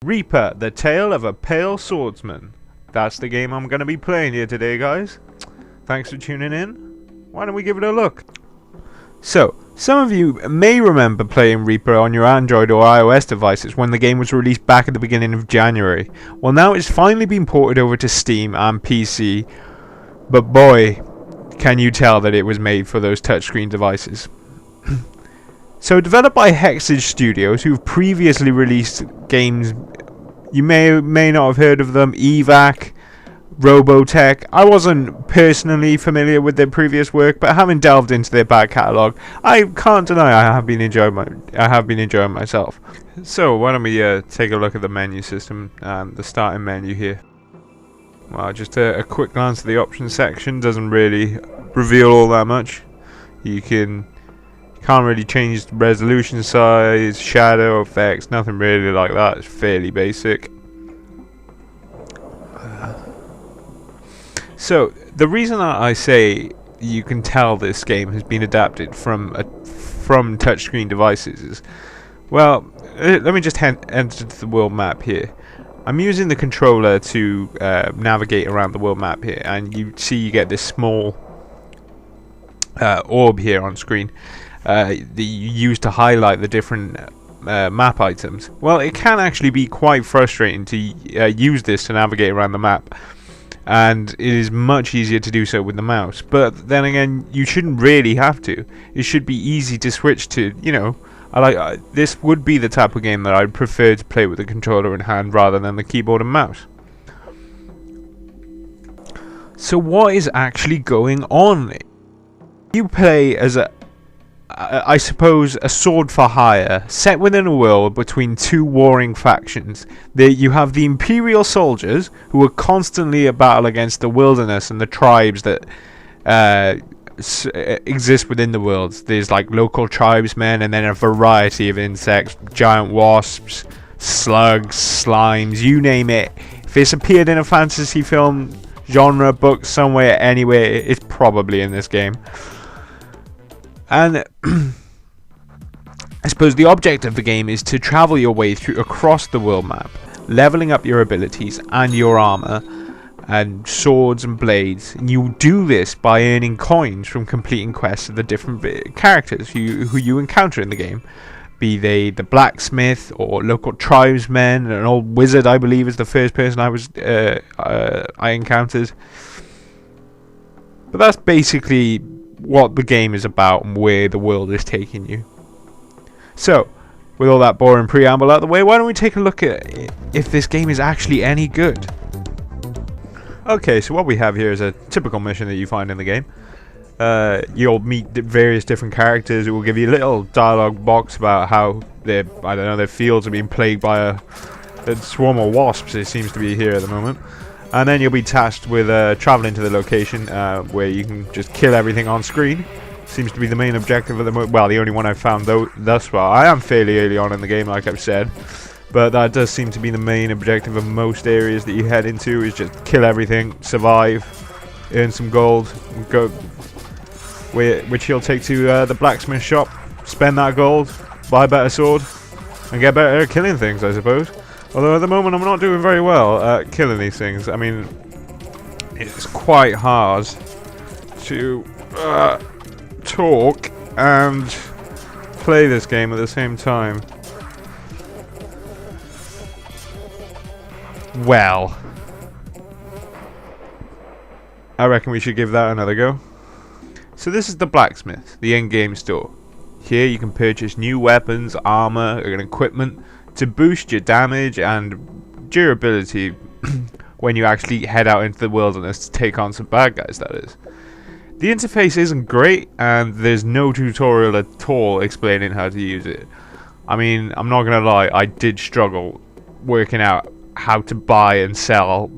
Reaper, the Tale of a Pale Swordsman. That's the game I'm going to be playing here today, guys. Thanks for tuning in. Why don't we give it a look? So, some of you may remember playing Reaper on your Android or iOS devices when the game was released back at the beginning of January. Well, now it's finally been ported over to Steam and PC, but boy, can you tell that it was made for those touchscreen devices. So, developed by Hexage Studios, who've previously released games you may or may not have heard of them, Evac, Robotech. I wasn't personally familiar with their previous work, but having delved into their back catalogue, I can't deny I have been enjoying myself. So why don't we take a look at the menu system and the starting menu here. Well, just a quick glance at the options section doesn't really reveal all that much. You can't really change the resolution size, shadow effects, nothing really like that. It's fairly basic. So the reason I say you can tell this game has been adapted from touchscreen devices is, well, let me just enter the world map here. I'm using the controller to navigate around the world map here, and you see you get this small orb here on screen that you use to highlight the different map items. Well, it can actually be quite frustrating to use this to navigate around the map, and it is much easier to do so with the mouse. But then again, you shouldn't really have to. It should be easy to switch to, you know. This would be the type of game that I'd prefer to play with the controller in hand rather than the keyboard and mouse. So what is actually going on? You play as I suppose a sword for hire, set within a world between two warring factions. You have the Imperial soldiers, who are constantly at battle against the wilderness and the tribes that exist within the world. There's like local tribesmen, and then a variety of insects, giant wasps, slugs, slimes, you name it. If it's appeared in a fantasy film, genre, book, somewhere, anywhere, it's probably in this game. And I suppose the object of the game is to travel your way through across the world map, leveling up your abilities and your armor and swords and blades. And you do this by earning coins from completing quests of the different characters who you encounter in the game, be they the blacksmith or local tribesmen. An old wizard, I believe, is the first person I encountered. But that's basically what the game is about and where the world is taking you. So, with all that boring preamble out of the way, why don't we take a look at if this game is actually any good? Okay, so what we have here is a typical mission that you find in the game. You'll meet various different characters. It will give you a little dialogue box about how their fields are being plagued by a swarm of wasps. It seems to be here at the moment. And then you'll be tasked with traveling to the location where you can just kill everything on screen. Seems to be the main objective at the moment. Well, the only one I've found thus far. I am fairly early on in the game, like I've said, but that does seem to be the main objective of most areas that you head into, is just kill everything, survive, earn some gold, which you'll take to the blacksmith shop, spend that gold, buy a better sword, and get better at killing things, I suppose. Although at the moment I'm not doing very well at killing these things. I mean, it's quite hard to talk and play this game at the same time. Well, I reckon we should give that another go. So this is the blacksmith, the in-game store. Here you can purchase new weapons, armor, and equipment to boost your damage and durability when you actually head out into the wilderness to take on some bad guys, that is. The interface isn't great, and there's no tutorial at all explaining how to use it. I mean, I'm not gonna lie, I did struggle working out how to buy and sell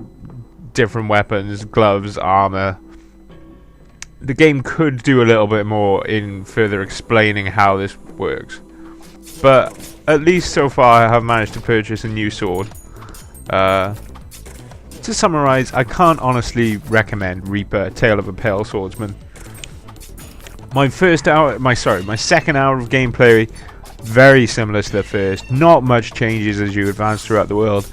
different weapons, gloves, armor. The game could do a little bit more in further explaining how this works. But at least so far I have managed to purchase a new sword. To summarize, I can't honestly recommend Reaper, Tale of a Pale Swordsman. My second hour of gameplay very similar to the first. Not much changes as you advance throughout the world.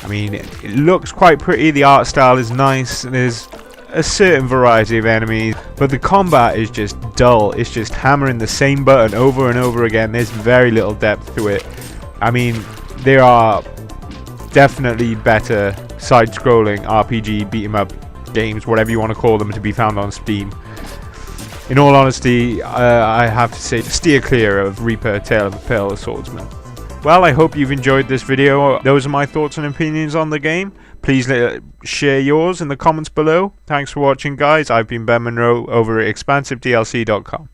I mean, it looks quite pretty, the art style is nice, and there's a certain variety of enemies, but the combat is just dull. It's just hammering the same button over and over again. There's very little depth to it. I mean, there are definitely better side-scrolling RPG beat-em-up games, whatever you want to call them, to be found on Steam. In all honesty, I have to say, steer clear of Reaper Tale of the Pale Swordsman. Well, I hope you've enjoyed this video. Those are my thoughts and opinions on the game. Please share yours in the comments below. Thanks for watching, guys. I've been Ben Monroe over at ExpansiveDLC.com.